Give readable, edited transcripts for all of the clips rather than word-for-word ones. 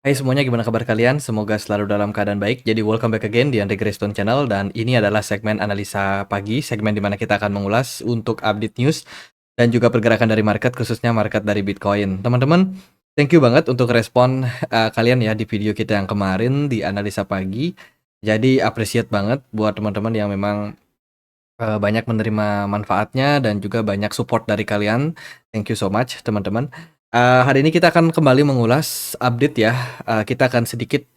Hai semuanya, gimana kabar kalian? Semoga selalu dalam keadaan baik. Jadi welcome back again di Andre Greystone Channel dan ini adalah segmen analisa pagi, segmen di mana kita akan mengulas untuk update news dan juga pergerakan dari market, khususnya market dari Bitcoin. Teman-teman, thank you banget untuk respon kalian ya di video kita yang kemarin di analisa pagi. Jadi appreciate banget buat teman-teman yang memang banyak menerima manfaatnya dan juga banyak support dari kalian. Thank you so much, teman-teman. Hari ini kita akan kembali mengulas update ya. Kita akan sedikit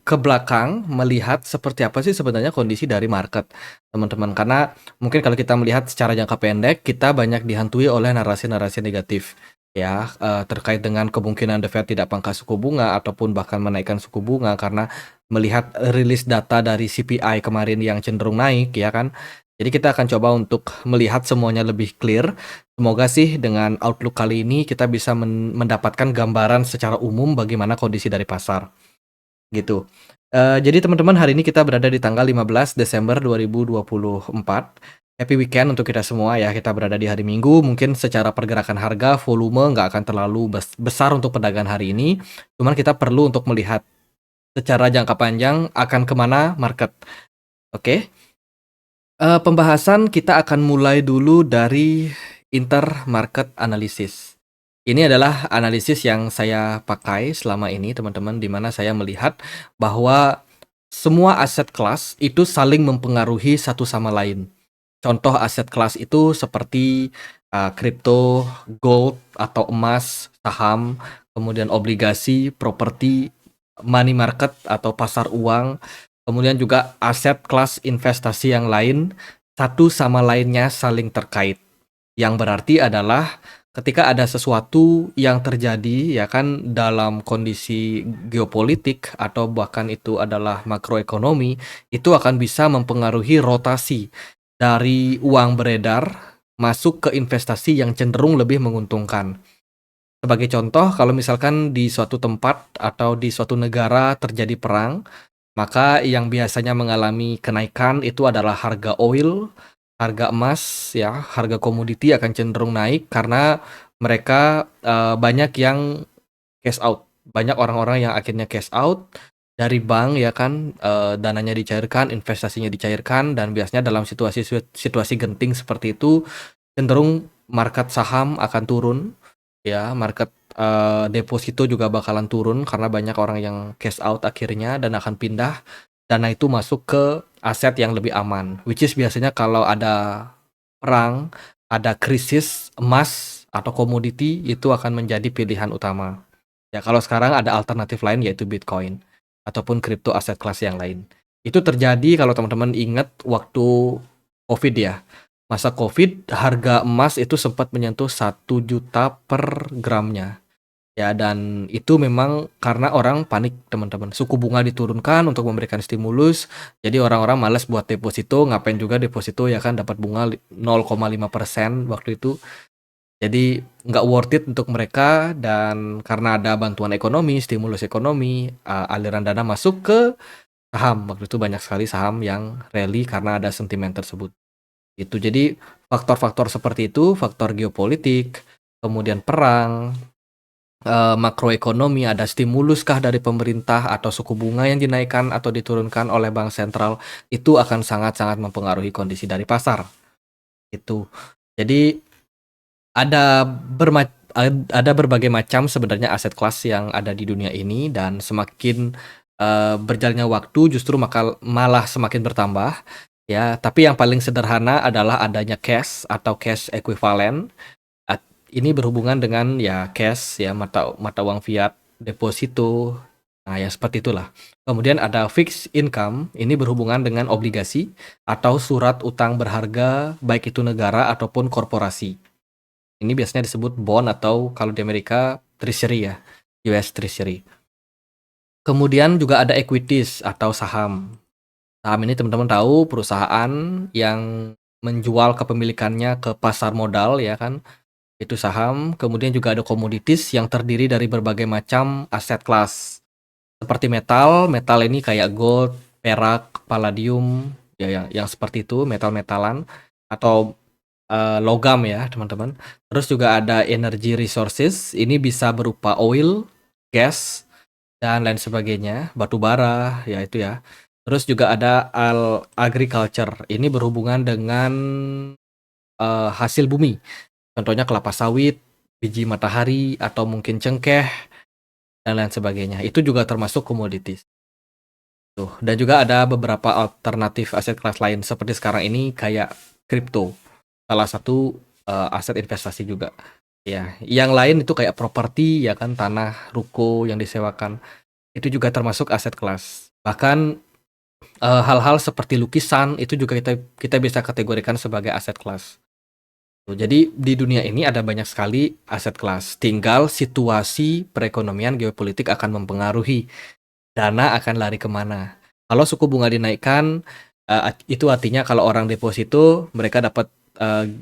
ke belakang melihat seperti apa sih sebenarnya kondisi dari market, teman-teman. Karena mungkin kalau kita melihat secara jangka pendek, kita banyak dihantui oleh narasi-narasi negatif ya, terkait dengan kemungkinan The Fed tidak pangkas suku bunga ataupun bahkan menaikkan suku bunga karena melihat rilis data dari CPI kemarin yang cenderung naik ya kan. Jadi kita akan coba untuk melihat semuanya lebih clear. Semoga sih dengan outlook kali ini kita bisa mendapatkan gambaran secara umum bagaimana kondisi dari pasar, gitu. Jadi teman-teman, hari ini kita berada di tanggal 15 Desember 2024. Happy weekend untuk kita semua ya, kita berada di hari Minggu, mungkin secara pergerakan harga, volume nggak akan terlalu besar untuk perdagangan hari ini, cuman kita perlu untuk melihat secara jangka panjang akan kemana market, oke? Pembahasan kita akan mulai dulu dari intermarket analysis. Ini adalah analisis yang saya pakai selama ini, teman-teman, di mana saya melihat bahwa semua aset kelas itu saling mempengaruhi satu sama lain. Contoh aset kelas itu seperti kripto, gold atau emas, saham, kemudian obligasi, properti, money market atau pasar uang, kemudian juga aset kelas investasi yang lain, satu sama lainnya saling terkait. Yang berarti adalah ketika ada sesuatu yang terjadi ya kan dalam kondisi geopolitik atau bahkan itu adalah makroekonomi, itu akan bisa mempengaruhi rotasi dari uang beredar masuk ke investasi yang cenderung lebih menguntungkan. Sebagai contoh, kalau misalkan di suatu tempat atau di suatu negara terjadi perang, maka yang biasanya mengalami kenaikan itu adalah harga oil, harga emas, ya, harga komoditi akan cenderung naik karena mereka banyak yang cash out. Banyak orang-orang yang akhirnya cash out dari bank ya kan, dananya dicairkan, investasinya dicairkan, dan biasanya dalam situasi genting seperti itu cenderung market saham akan turun. Ya, market deposito juga bakalan turun karena banyak orang yang cash out akhirnya dan akan pindah dana itu masuk ke aset yang lebih aman. Which is biasanya kalau ada perang, ada krisis, emas atau komoditi itu akan menjadi pilihan utama. Ya, kalau sekarang ada alternatif lain yaitu Bitcoin ataupun kripto aset kelas yang lain. Itu terjadi kalau teman-teman ingat waktu COVID ya. Masa COVID, harga emas itu sempat menyentuh 1 juta per gramnya. Ya, dan itu memang karena orang panik, teman-teman. Suku bunga diturunkan untuk memberikan stimulus, jadi orang-orang malas buat deposito, ngapain juga deposito ya kan dapat bunga 0,5% waktu itu. Jadi nggak worth it untuk mereka dan karena ada bantuan ekonomi, stimulus ekonomi, aliran dana masuk ke saham. Waktu itu banyak sekali saham yang rally karena ada sentimen tersebut. Itu jadi faktor-faktor seperti itu, faktor geopolitik, kemudian perang, makroekonomi, ada stimulus kah dari pemerintah atau suku bunga yang dinaikkan atau diturunkan oleh bank sentral, itu akan sangat-sangat mempengaruhi kondisi dari pasar. Itu. Jadi ada ada berbagai macam sebenarnya aset kelas yang ada di dunia ini dan semakin berjalannya waktu justru malah semakin bertambah. Ya, tapi yang paling sederhana adalah adanya cash atau cash equivalent. Ini berhubungan dengan ya cash ya, mata uang fiat, deposito. Nah, ya seperti itulah. Kemudian ada fixed income, ini berhubungan dengan obligasi atau surat utang berharga baik itu negara ataupun korporasi. Ini biasanya disebut bond atau kalau di Amerika treasury ya, US treasury. Kemudian juga ada equities atau saham. Saham ini teman-teman tahu perusahaan yang menjual kepemilikannya ke pasar modal ya kan, itu saham. Kemudian juga ada komoditis yang terdiri dari berbagai macam aset kelas. Seperti metal, metal ini kayak gold, perak, palladium, ya yang seperti itu, metal-metalan atau logam ya, teman-teman. Terus juga ada energy resources, ini bisa berupa oil, gas, dan lain sebagainya, batu bara, ya itu ya. Terus juga ada agriculture, ini berhubungan dengan hasil bumi. Contohnya kelapa sawit, biji matahari, atau mungkin cengkeh, dan lain sebagainya. Itu juga termasuk commodities. Tuh, dan juga ada beberapa alternatif aset kelas lain seperti sekarang ini kayak kripto. Salah satu aset investasi juga. Ya, yang lain itu kayak properti ya kan, tanah, ruko yang disewakan. Itu juga termasuk aset kelas. Bahkan hal-hal seperti lukisan itu juga kita kita bisa kategorikan sebagai aset kelas. Tuh, jadi di dunia ini ada banyak sekali aset kelas. Tinggal situasi perekonomian geopolitik akan mempengaruhi dana akan lari kemana. Kalau suku bunga dinaikkan, itu artinya kalau orang deposito mereka dapat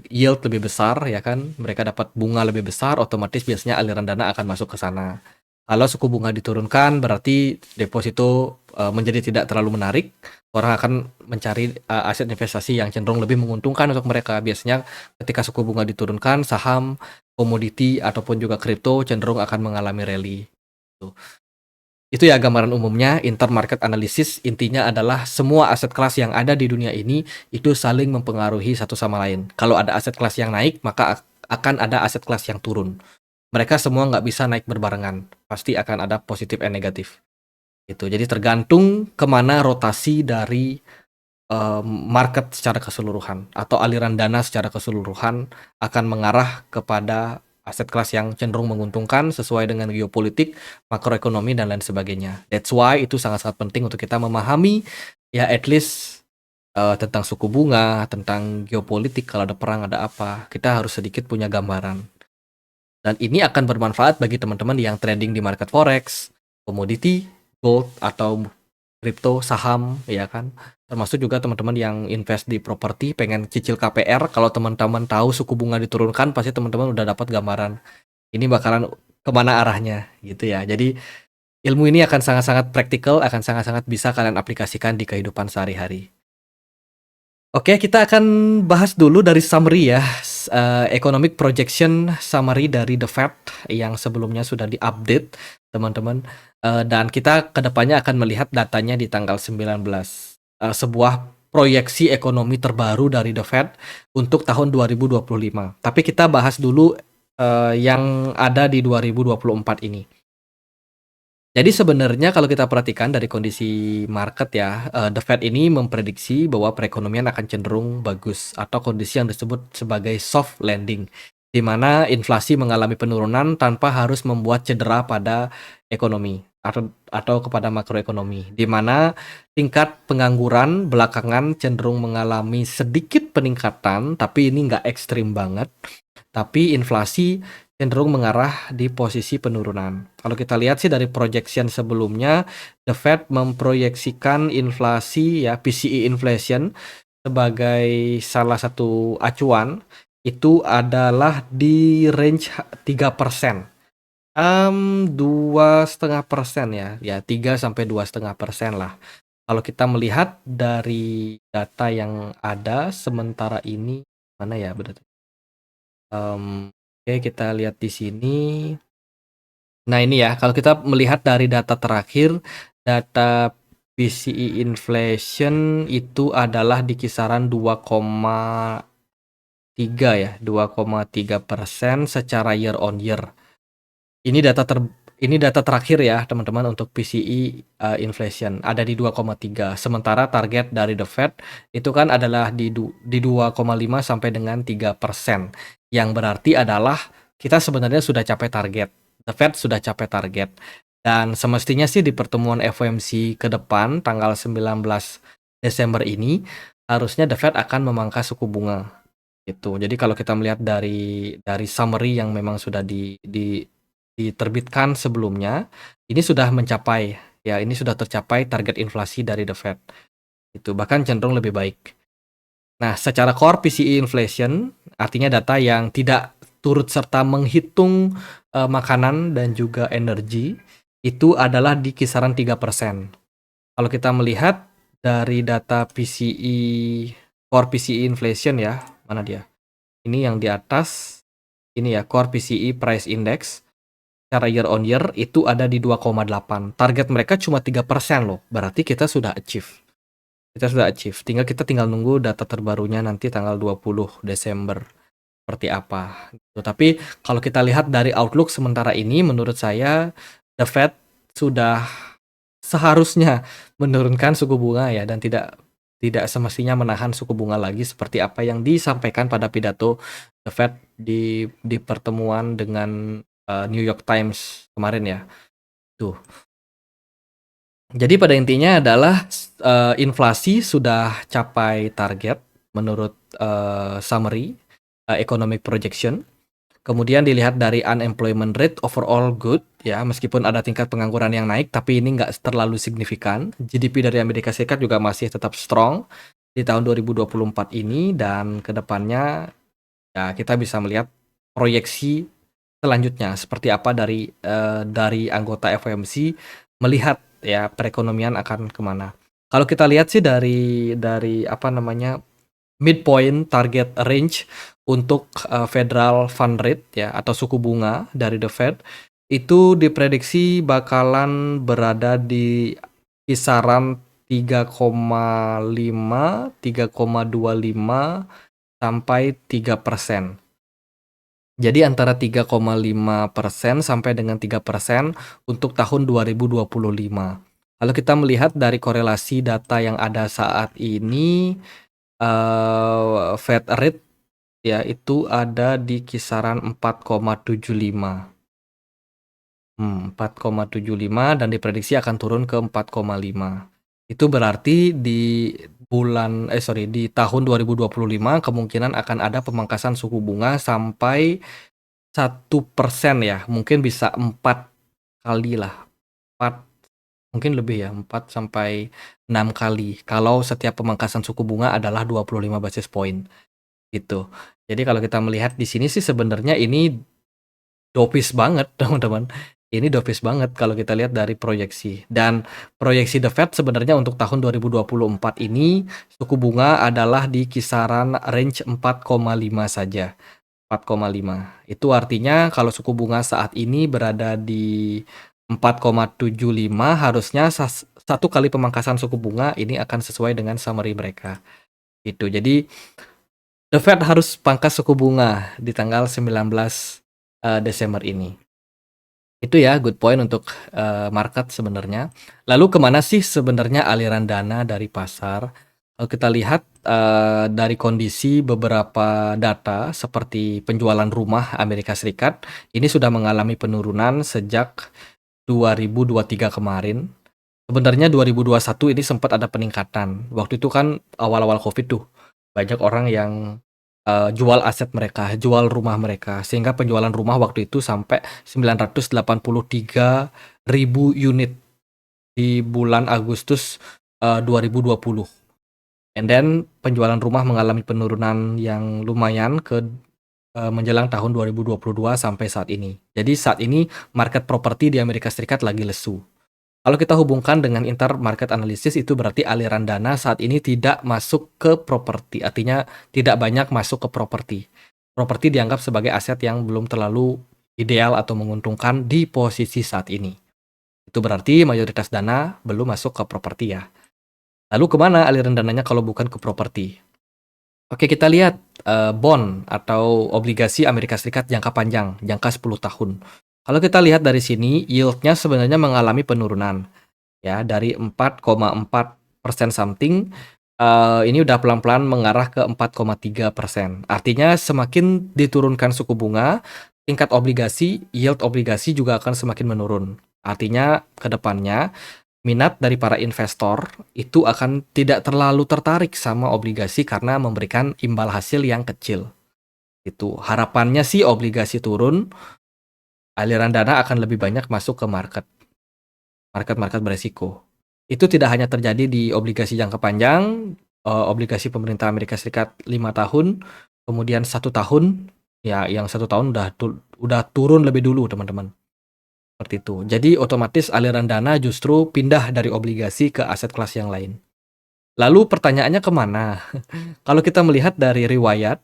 yield lebih besar ya kan, mereka dapat bunga lebih besar, otomatis biasanya aliran dana akan masuk ke sana. Kalau suku bunga diturunkan berarti deposito menjadi tidak terlalu menarik, orang akan mencari aset investasi yang cenderung lebih menguntungkan untuk mereka. Biasanya ketika suku bunga diturunkan, saham, komoditi ataupun juga kripto cenderung akan mengalami rally. Tuh. Itu ya gambaran umumnya. Intermarket analysis intinya adalah semua aset kelas yang ada di dunia ini itu saling mempengaruhi satu sama lain. Kalau ada aset kelas yang naik, maka akan ada aset kelas yang turun. Mereka semua nggak bisa naik berbarengan. Pasti akan ada positif dan negatif. Gitu. Jadi tergantung kemana rotasi dari market secara keseluruhan atau aliran dana secara keseluruhan akan mengarah kepada aset kelas yang cenderung menguntungkan sesuai dengan geopolitik, makroekonomi, dan lain sebagainya. That's why itu sangat-sangat penting untuk kita memahami ya at least tentang suku bunga, tentang geopolitik, kalau ada perang, ada apa, kita harus sedikit punya gambaran. Dan ini akan bermanfaat bagi teman-teman yang trading di market forex, komoditi, gold, atau kripto, saham, ya kan. Termasuk juga teman-teman yang invest di properti, pengen cicil KPR. Kalau teman-teman tahu suku bunga diturunkan, pasti teman-teman udah dapat gambaran ini bakalan kemana arahnya, gitu ya. Jadi ilmu ini akan sangat-sangat praktikal, akan sangat-sangat bisa kalian aplikasikan di kehidupan sehari-hari. Oke, kita akan bahas dulu dari summary ya, economic projection summary dari The Fed yang sebelumnya sudah diupdate, teman-teman. Dan kita kedepannya akan melihat datanya di tanggal 19. Sebuah proyeksi ekonomi terbaru dari The Fed untuk tahun 2025. Tapi kita bahas dulu yang ada di 2024 ini. Jadi sebenarnya kalau kita perhatikan dari kondisi market ya, The Fed ini memprediksi bahwa perekonomian akan cenderung bagus atau kondisi yang disebut sebagai soft landing, di mana inflasi mengalami penurunan tanpa harus membuat cedera pada ekonomi atau kepada makroekonomi, di mana tingkat pengangguran belakangan cenderung mengalami sedikit peningkatan, tapi ini nggak ekstrim banget. Tapi inflasi cenderung mengarah di posisi penurunan. Kalau kita lihat sih dari projection sebelumnya, The Fed memproyeksikan inflasi ya PCE inflation sebagai salah satu acuan itu adalah di range 3%. 2,5% ya 3 sampai 2,5% lah. Kalau kita melihat dari data yang ada sementara ini, mana ya berarti? Oke, kita lihat di sini. Nah, ini ya, kalau kita melihat dari data terakhir, data PCE inflation itu adalah di kisaran 2,3 ya, 2,3% secara year on year. Ini data terakhir ya, teman-teman, untuk PCE inflation ada di 2,3. Sementara target dari The Fed itu kan adalah di 2,5 sampai dengan 3%. Yang berarti adalah kita sebenarnya sudah capai target. The Fed sudah capai target. Dan semestinya sih di pertemuan FOMC ke depan tanggal 19 Desember ini harusnya The Fed akan memangkas suku bunga. Gitu. Jadi kalau kita melihat dari summary yang memang sudah diterbitkan sebelumnya, ini sudah mencapai ya, ini sudah tercapai target inflasi dari The Fed. Itu bahkan cenderung lebih baik. Nah, secara core PCE inflation artinya data yang tidak turut serta menghitung makanan dan juga energi itu adalah di kisaran 3%. Kalau kita melihat dari data PCE core PCE inflation ya, mana dia? Ini yang di atas, ini ya core PCE price index. secara year on year itu ada di 2,8. Target mereka cuma 3% loh. Berarti kita sudah achieve. Tinggal nunggu data terbarunya nanti tanggal 20 Desember seperti apa gitu. Tapi kalau kita lihat dari outlook sementara ini menurut saya The Fed sudah seharusnya menurunkan suku bunga ya, dan tidak semestinya menahan suku bunga lagi seperti apa yang disampaikan pada pidato The Fed di pertemuan dengan New York Times kemarin ya. Tuh. Jadi pada intinya adalah inflasi sudah capai target menurut summary economic projection. Kemudian dilihat dari unemployment rate overall good ya, meskipun ada tingkat pengangguran yang naik tapi ini nggak terlalu signifikan. GDP dari Amerika Serikat juga masih tetap strong di tahun 2024 ini, dan kedepannya ya kita bisa melihat proyeksi selanjutnya seperti apa dari anggota FOMC melihat ya perekonomian akan kemana. Kalau kita lihat sih dari apa namanya midpoint target range untuk federal fund rate ya atau suku bunga dari The Fed itu diprediksi bakalan berada di kisaran 3,5, 3,25 sampai 3%. Jadi antara 3,5% sampai dengan 3% untuk tahun 2025. Kalau kita melihat dari korelasi data yang ada saat ini, Fed rate ya itu ada di kisaran 4,75. 4,75 dan diprediksi akan turun ke 4,5. Itu berarti di tahun 2025 kemungkinan akan ada pemangkasan suku bunga sampai 1% ya, mungkin bisa 4 kali lah, 4 mungkin lebih ya, 4 sampai 6 kali kalau setiap pemangkasan suku bunga adalah 25 basis point gitu. Jadi kalau kita melihat di sini sih sebenarnya ini dovish banget teman-teman. Ini dovish banget kalau kita lihat dari proyeksi. Dan proyeksi The Fed sebenarnya untuk tahun 2024 ini suku bunga adalah di kisaran range 4,5 saja. 4,5. Itu artinya kalau suku bunga saat ini berada di 4,75, harusnya satu kali pemangkasan suku bunga ini akan sesuai dengan summary mereka. Itu. Jadi The Fed harus pangkas suku bunga di tanggal 19 Desember ini. Itu ya good point untuk market sebenarnya. Lalu kemana sih sebenarnya aliran dana dari pasar? Kalau kita lihat dari kondisi beberapa data seperti penjualan rumah Amerika Serikat, ini sudah mengalami penurunan sejak 2023 kemarin. Sebenarnya 2021 ini sempat ada peningkatan. Waktu itu kan awal-awal COVID tuh, banyak orang yang jual aset mereka, jual rumah mereka, sehingga penjualan rumah waktu itu sampai 983.000 unit di bulan Agustus 2020. And then penjualan rumah mengalami penurunan yang lumayan menjelang tahun 2022 sampai saat ini. Jadi saat ini market properti di Amerika Serikat lagi lesu. Kalau kita hubungkan dengan intermarket analysis, itu berarti aliran dana saat ini tidak masuk ke properti, artinya tidak banyak masuk ke properti. Properti dianggap sebagai aset yang belum terlalu ideal atau menguntungkan di posisi saat ini. Itu berarti mayoritas dana belum masuk ke properti ya. Lalu kemana aliran dananya kalau bukan ke properti? Oke, kita lihat bond atau obligasi Amerika Serikat jangka panjang, jangka 10 tahun. Kalau kita lihat dari sini, yield-nya sebenarnya mengalami penurunan ya dari 4,4% something. Ini udah pelan-pelan mengarah ke 4,3%. Artinya semakin diturunkan suku bunga, tingkat obligasi, yield obligasi juga akan semakin menurun. Artinya ke depannya minat dari para investor itu akan tidak terlalu tertarik sama obligasi karena memberikan imbal hasil yang kecil. Itu harapannya sih obligasi turun, aliran dana akan lebih banyak masuk ke market beresiko. Itu tidak hanya terjadi di obligasi jangka panjang, obligasi pemerintah Amerika Serikat 5 tahun, kemudian 1 tahun, ya yang 1 tahun udah turun lebih dulu teman-teman. Seperti itu. Jadi otomatis aliran dana justru pindah dari obligasi ke aset kelas yang lain. Lalu pertanyaannya kemana? Kalau kita melihat dari riwayat,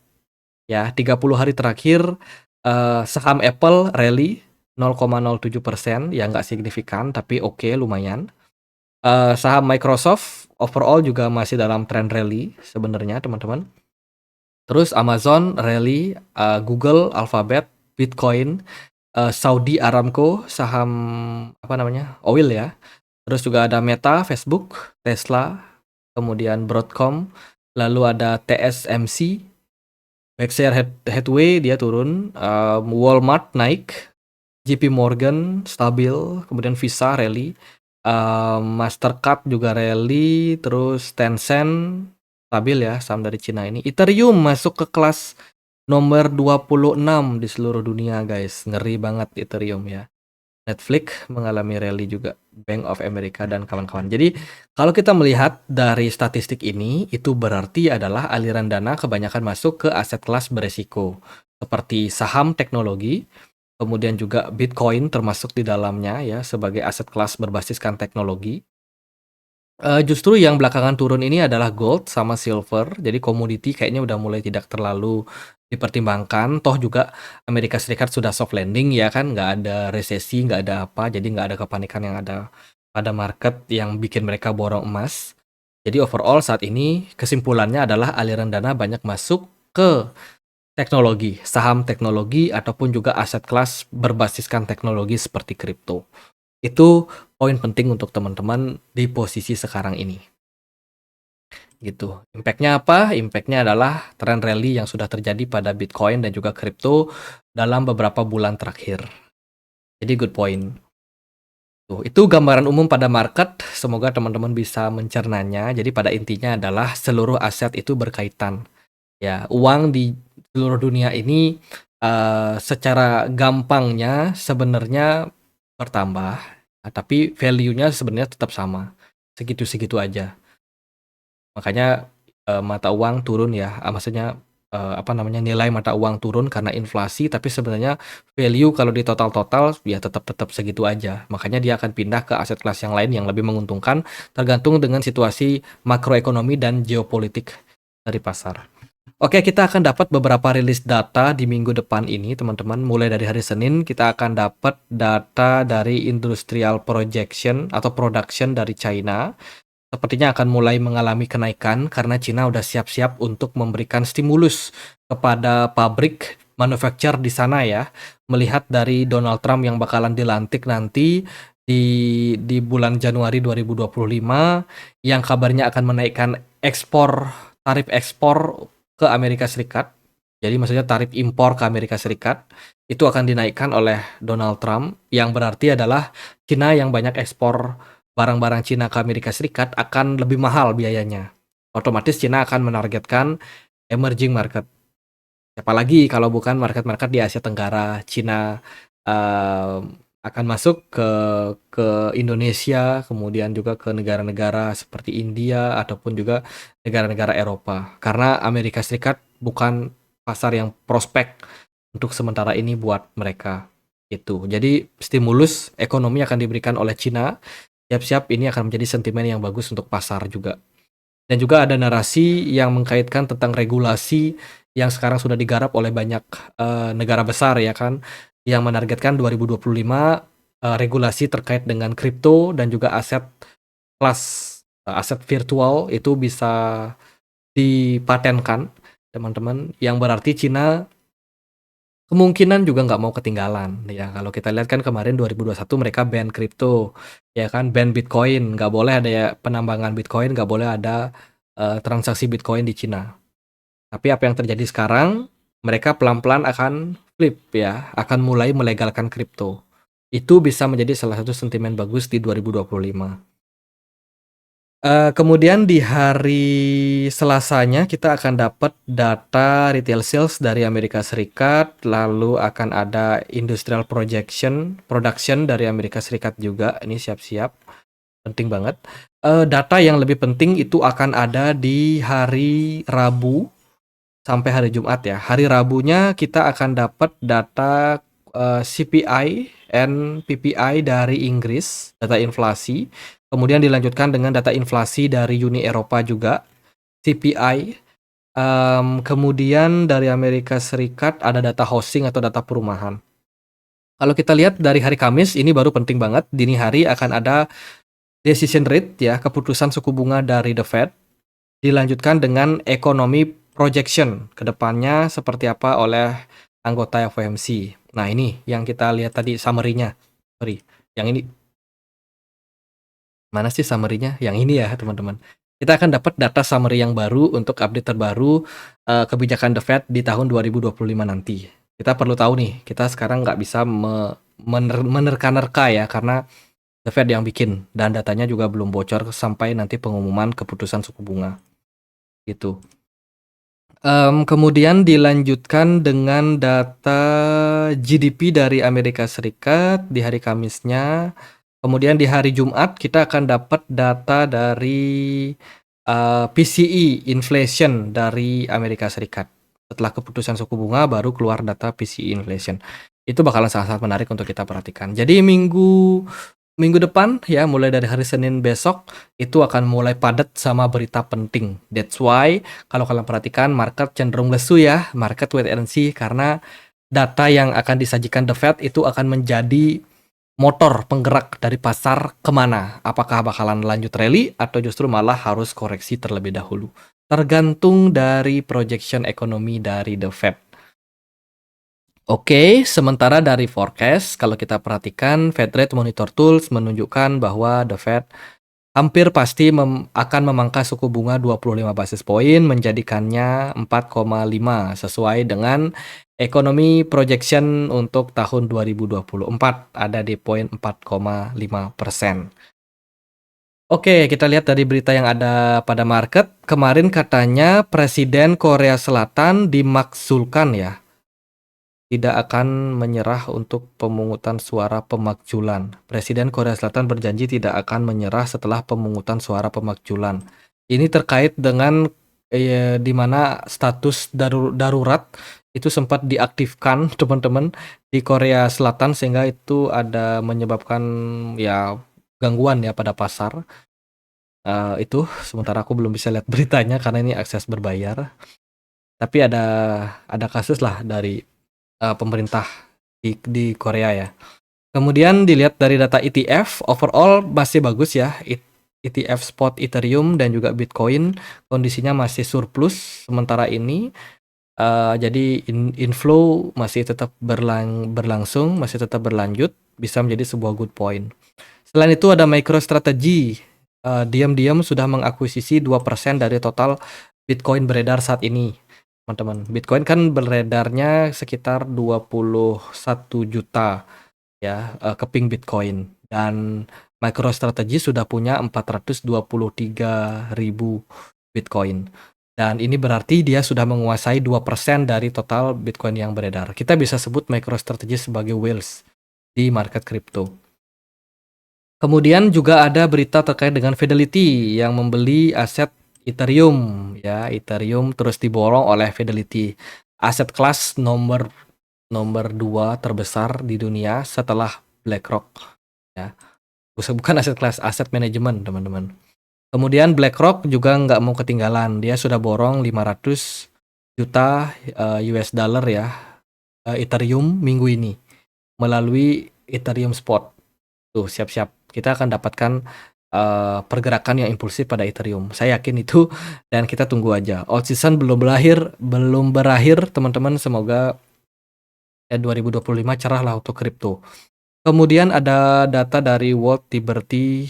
ya 30 hari terakhir saham Apple rally 0,07%, ya nggak signifikan, tapi oke, lumayan. Saham Microsoft overall juga masih dalam tren rally sebenarnya, teman-teman. Terus Amazon rally, Google, Alphabet, Bitcoin, Saudi Aramco, saham apa namanya, oil ya. Terus juga ada Meta, Facebook, Tesla, kemudian Broadcom, lalu ada TSMC, Berkshire Hathaway dia turun, Walmart naik, JP Morgan stabil, kemudian Visa rally, Mastercard juga rally, terus Tencent stabil ya, saham dari Cina ini. Ethereum masuk ke kelas nomor 26 di seluruh dunia, guys. Ngeri banget Ethereum ya. Netflix mengalami rally juga, Bank of America dan kawan-kawan. Jadi kalau kita melihat dari statistik ini, itu berarti adalah aliran dana kebanyakan masuk ke aset kelas beresiko seperti saham teknologi, kemudian juga Bitcoin termasuk di dalamnya ya sebagai aset kelas berbasiskan teknologi. Justru yang belakangan turun ini adalah gold sama silver, jadi komoditi kayaknya udah mulai tidak terlalu dipertimbangkan, toh juga Amerika Serikat sudah soft landing ya kan, nggak ada resesi, nggak ada apa, jadi nggak ada kepanikan yang ada pada market yang bikin mereka borong emas. Jadi overall saat ini kesimpulannya adalah aliran dana banyak masuk ke teknologi, saham teknologi ataupun juga aset kelas berbasiskan teknologi seperti kripto. Itu poin penting untuk teman-teman di posisi sekarang ini. Gitu. Impact-nya apa? Impact-nya adalah tren rally yang sudah terjadi pada Bitcoin dan juga kripto dalam beberapa bulan terakhir. Jadi good point. Tuh, itu gambaran umum pada market. Semoga teman-teman bisa mencernanya. Jadi pada intinya adalah seluruh aset itu berkaitan. Ya, uang di seluruh dunia ini secara gampangnya sebenarnya bertambah, tapi value-nya sebenarnya tetap sama. Segitu-segitu aja. Makanya mata uang turun ya, maksudnya apa namanya, nilai mata uang turun karena inflasi, tapi sebenarnya value kalau di total-total ya tetap segitu aja. Makanya dia akan pindah ke aset kelas yang lain yang lebih menguntungkan tergantung dengan situasi makroekonomi dan geopolitik dari pasar. Oke, kita akan dapat beberapa rilis data di minggu depan ini, teman-teman. Mulai dari hari Senin, kita akan dapat data dari industrial projection atau production dari China. Sepertinya akan mulai mengalami kenaikan karena Cina udah siap-siap untuk memberikan stimulus kepada pabrik manufacture di sana ya. Melihat dari Donald Trump yang bakalan dilantik nanti di bulan Januari 2025 yang kabarnya akan menaikkan tarif ekspor ke Amerika Serikat. Jadi maksudnya tarif impor ke Amerika Serikat itu akan dinaikkan oleh Donald Trump, yang berarti adalah Cina yang banyak ekspor barang-barang Cina ke Amerika Serikat akan lebih mahal biayanya. Otomatis Cina akan menargetkan emerging market. Apalagi kalau bukan market-market di Asia Tenggara. Cina akan masuk ke Indonesia, kemudian juga ke negara-negara seperti India ataupun juga negara-negara Eropa. Karena Amerika Serikat bukan pasar yang prospek untuk sementara ini buat mereka. Gitu. Jadi stimulus ekonomi akan diberikan oleh Cina. Siap-siap ini akan menjadi sentimen yang bagus untuk pasar juga. Dan juga ada narasi yang mengkaitkan tentang regulasi yang sekarang sudah digarap oleh banyak negara besar ya kan, yang menargetkan 2025 regulasi terkait dengan kripto dan juga aset kelas aset virtual itu bisa dipatenkan, teman-teman, yang berarti Cina kemungkinan juga nggak mau ketinggalan ya. Kalau kita lihat kan kemarin 2021 mereka ban kripto ya kan, ban Bitcoin, nggak boleh ada ya penambangan Bitcoin, nggak boleh ada transaksi Bitcoin di Cina. Tapi apa yang terjadi sekarang, mereka pelan-pelan akan flip ya, akan mulai melegalkan kripto. Itu bisa menjadi salah satu sentimen bagus di 2025. Kemudian di hari Selasanya kita akan dapat data retail sales dari Amerika Serikat, lalu akan ada industrial production dari Amerika Serikat juga. Ini siap-siap, penting banget. Data yang lebih penting itu akan ada di hari Rabu sampai hari Jumat ya. Hari Rabunya kita akan dapat data CPI and PPI dari Inggris, data inflasi. Kemudian dilanjutkan dengan data inflasi dari Uni Eropa juga, CPI. Kemudian dari Amerika Serikat ada data housing atau data perumahan. Kalau kita lihat dari hari Kamis, ini baru penting banget, dini hari akan ada decision rate ya, keputusan suku bunga dari The Fed, dilanjutkan dengan economy projection ke depannya seperti apa oleh anggota FOMC. Nah, ini yang kita lihat tadi summary-nya. Sorry, yang ini. Mana sih summary-nya? Yang ini ya, teman-teman. Kita akan dapat data summary yang baru untuk update terbaru kebijakan The Fed di tahun 2025 nanti. Kita perlu tahu nih, kita sekarang nggak bisa menerka-nerka ya, karena The Fed yang bikin, dan datanya juga belum bocor sampai nanti pengumuman keputusan suku bunga. Gitu. Kemudian dilanjutkan dengan data GDP dari Amerika Serikat di hari Kamisnya. Kemudian di hari Jumat kita akan dapat data dari PCE inflation dari Amerika Serikat. Setelah keputusan suku bunga baru keluar data PCE inflation. Itu bakalan sangat-sangat menarik untuk kita perhatikan. Jadi minggu depan ya, mulai dari hari Senin besok itu akan mulai padat sama berita penting. That's why kalau kalian perhatikan market cenderung lesu ya, market wait and see, karena data yang akan disajikan The Fed itu akan menjadi motor penggerak dari pasar kemana. Apakah bakalan lanjut rally atau justru malah harus koreksi terlebih dahulu. Tergantung dari projection ekonomi dari The Fed. Oke, sementara dari forecast, kalau kita perhatikan Fed Rate Monitor Tools menunjukkan bahwa The Fed hampir pasti akan memangkas suku bunga 25 basis poin menjadikannya 4,5 sesuai dengan ekonomi projection untuk tahun 2024 ada di poin 4,5%. Oke, kita lihat dari berita yang ada pada market. Kemarin katanya Presiden Korea Selatan dimakzulkan ya, tidak akan menyerah untuk pemungutan suara pemakzulan. Presiden Korea Selatan berjanji tidak akan menyerah setelah pemungutan suara pemakzulan. Ini terkait dengan di mana status darurat itu sempat diaktifkan teman-teman di Korea Selatan, sehingga itu ada menyebabkan ya gangguan ya pada pasar. Itu sementara aku belum bisa lihat beritanya karena ini akses berbayar. Tapi ada kasus lah dari pemerintah di Korea ya. Kemudian dilihat dari data ETF, overall masih bagus ya. ETF spot Ethereum dan juga Bitcoin kondisinya masih surplus sementara ini. Jadi inflow masih tetap berlangsung, masih tetap berlanjut, bisa menjadi sebuah good point. Selain itu ada MicroStrategy, diam-diam sudah mengakuisisi 2% dari total Bitcoin beredar saat ini. Teman-teman, Bitcoin kan beredarnya sekitar 21 juta ya, keping Bitcoin, dan MicroStrategy sudah punya 423.000 Bitcoin. Dan ini berarti dia sudah menguasai 2% dari total Bitcoin yang beredar. Kita bisa sebut MicroStrategy sebagai whales di market crypto. Kemudian juga ada berita terkait dengan Fidelity yang membeli aset Ethereum ya. Ethereum terus diborong oleh Fidelity, aset kelas nomor 2 terbesar di dunia setelah BlackRock ya. Bukan aset kelas, aset manajemen teman-teman. Kemudian BlackRock juga nggak mau ketinggalan, dia sudah borong 500 juta US dollar ya, Ethereum minggu ini melalui Ethereum Spot. Tuh, siap-siap, kita akan dapatkan pergerakan yang impulsif pada Ethereum. Saya yakin itu, dan kita tunggu aja. Old season belum berakhir teman-teman. Semoga 2025 cerah lah untuk kripto. Kemudian ada data dari World Liberty,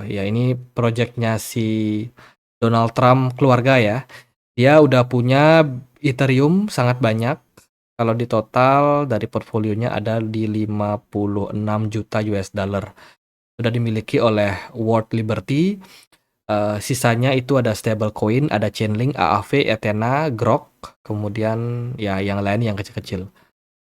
ya ini proyeknya si Donald Trump keluarga ya. Dia udah punya Ethereum sangat banyak. Kalau di total dari portfolionya ada di 56 juta US dollar. Sudah dimiliki oleh World Liberty. Sisanya itu ada stablecoin, ada Chainlink, AAV, Ethena, Grok, kemudian ya yang lain yang kecil-kecil.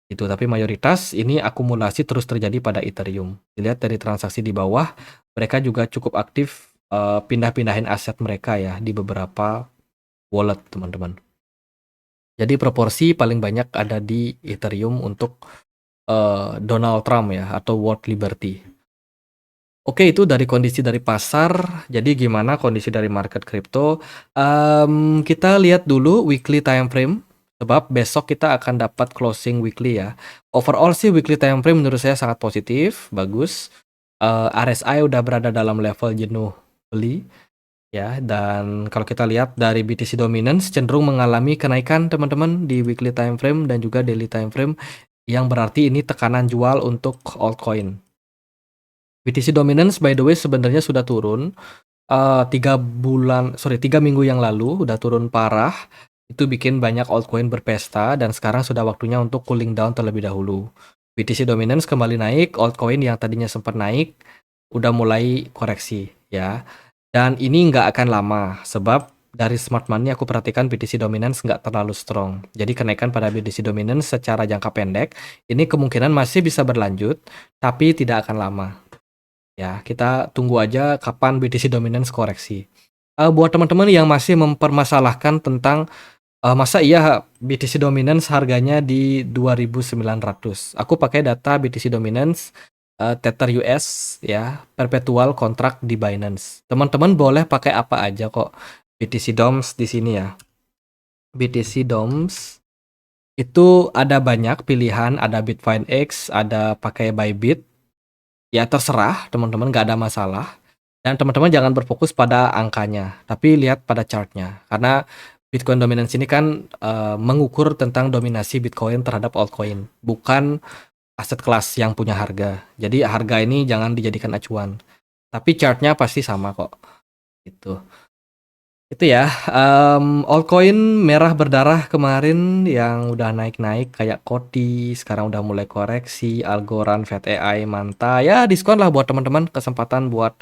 Itu, tapi mayoritas ini akumulasi terus terjadi pada Ethereum. Dilihat dari transaksi di bawah, mereka juga cukup aktif pindah-pindahin aset mereka ya di beberapa wallet, teman-teman. Jadi proporsi paling banyak ada di Ethereum untuk Donald Trump ya, atau World Liberty. Oke, itu dari kondisi dari pasar. Jadi gimana kondisi dari market crypto? Kita lihat dulu weekly time frame sebab besok kita akan dapat closing weekly ya. Overall sih weekly time frame menurut saya sangat positif, bagus. RSI udah berada dalam level jenuh beli ya, dan kalau kita lihat dari BTC Dominance cenderung mengalami kenaikan teman-teman di weekly time frame dan juga daily time frame, yang berarti ini tekanan jual untuk altcoin. BTC Dominance by the way sebenarnya sudah turun 3 minggu yang lalu udah turun parah. Itu bikin banyak altcoin berpesta dan sekarang sudah waktunya untuk cooling down terlebih dahulu. BTC Dominance kembali naik, altcoin yang tadinya sempat naik udah mulai koreksi ya. Dan ini nggak akan lama sebab dari smart money aku perhatikan BTC Dominance nggak terlalu strong. Jadi kenaikan pada BTC Dominance secara jangka pendek ini kemungkinan masih bisa berlanjut tapi tidak akan lama. Ya, kita tunggu aja kapan BTC Dominance koreksi. Buat teman-teman yang masih mempermasalahkan tentang, masa iya BTC Dominance harganya di 2.900. Aku pakai data BTC Dominance, Tether US ya, perpetual kontrak di Binance. Teman-teman boleh pakai apa aja kok BTC DOMS di sini ya. BTC DOMS itu ada banyak pilihan, ada Bitfinex, ada pakai Bybit. Ya terserah teman-teman, nggak ada masalah. Dan teman-teman jangan berfokus pada angkanya, tapi lihat pada chartnya. Karena Bitcoin dominance ini kan mengukur tentang dominasi Bitcoin terhadap altcoin, bukan aset kelas yang punya harga. Jadi harga ini jangan dijadikan acuan. Tapi chartnya pasti sama kok. Gitu. Itu ya, altcoin merah berdarah kemarin yang udah naik-naik kayak Koti, sekarang udah mulai koreksi, Algorand, Fat AI, Manta, ya diskon lah buat teman-teman, kesempatan buat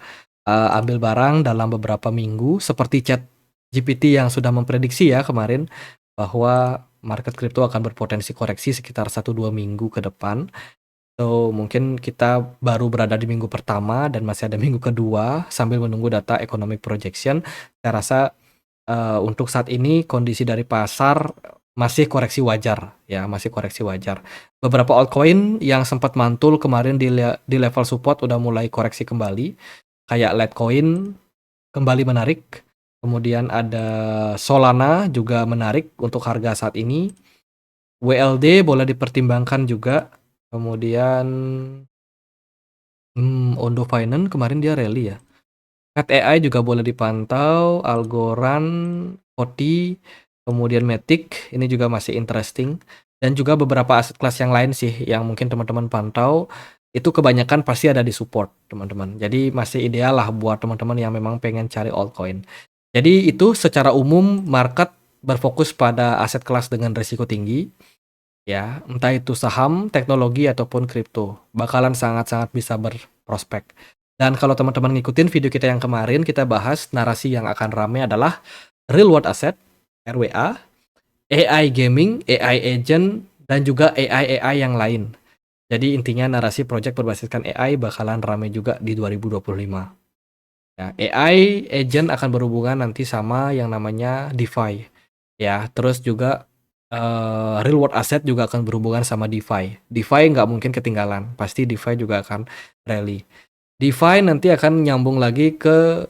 ambil barang dalam beberapa minggu, seperti ChatGPT yang sudah memprediksi ya kemarin, bahwa market crypto akan berpotensi koreksi sekitar 1-2 minggu ke depan. So, mungkin kita baru berada di minggu pertama dan masih ada minggu kedua sambil menunggu data economic projection. Saya rasa untuk saat ini kondisi dari pasar masih koreksi wajar ya, masih koreksi wajar. Beberapa altcoin yang sempat mantul kemarin di level support udah mulai koreksi kembali. Kayak Litecoin kembali menarik. Kemudian ada Solana juga menarik untuk harga saat ini. WLD boleh dipertimbangkan juga. Kemudian Ondo Finance kemarin dia rally ya. Fat AI juga boleh dipantau, Algorand, Koti, kemudian Matic, ini juga masih interesting. Dan juga beberapa aset kelas yang lain sih yang mungkin teman-teman pantau, itu kebanyakan pasti ada di support teman-teman. Jadi masih ideal lah buat teman-teman yang memang pengen cari altcoin. Jadi itu secara umum market berfokus pada aset kelas dengan risiko tinggi. Ya, entah itu saham, teknologi, ataupun kripto, bakalan sangat-sangat bisa berprospek. Dan kalau teman-teman ngikutin video kita yang kemarin, kita bahas narasi yang akan rame adalah real world asset, RWA, AI gaming, AI agent, dan juga AI yang lain. Jadi intinya narasi project berbasiskan AI bakalan rame juga di 2025. Ya, AI agent akan berhubungan nanti sama yang namanya DeFi. Ya, terus juga real world asset juga akan berhubungan sama DeFi. DeFi nggak mungkin ketinggalan, pasti DeFi juga akan rally. DeFi nanti akan nyambung lagi ke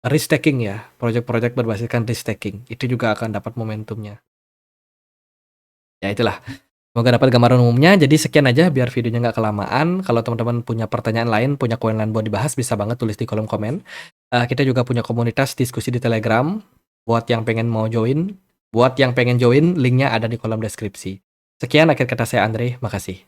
risk taking ya, project-project berbasiskan risk taking. Itu juga akan dapat momentumnya. Ya itulah. Semoga dapat gambaran umumnya. Jadi sekian aja biar videonya nggak kelamaan. Kalau teman-teman punya pertanyaan lain, punya koin lain buat dibahas, bisa banget tulis di kolom komen. Kita juga punya komunitas diskusi di Telegram. Buat yang pengen mau join, linknya ada di kolom deskripsi. Sekian akhir kata saya Andre, makasih.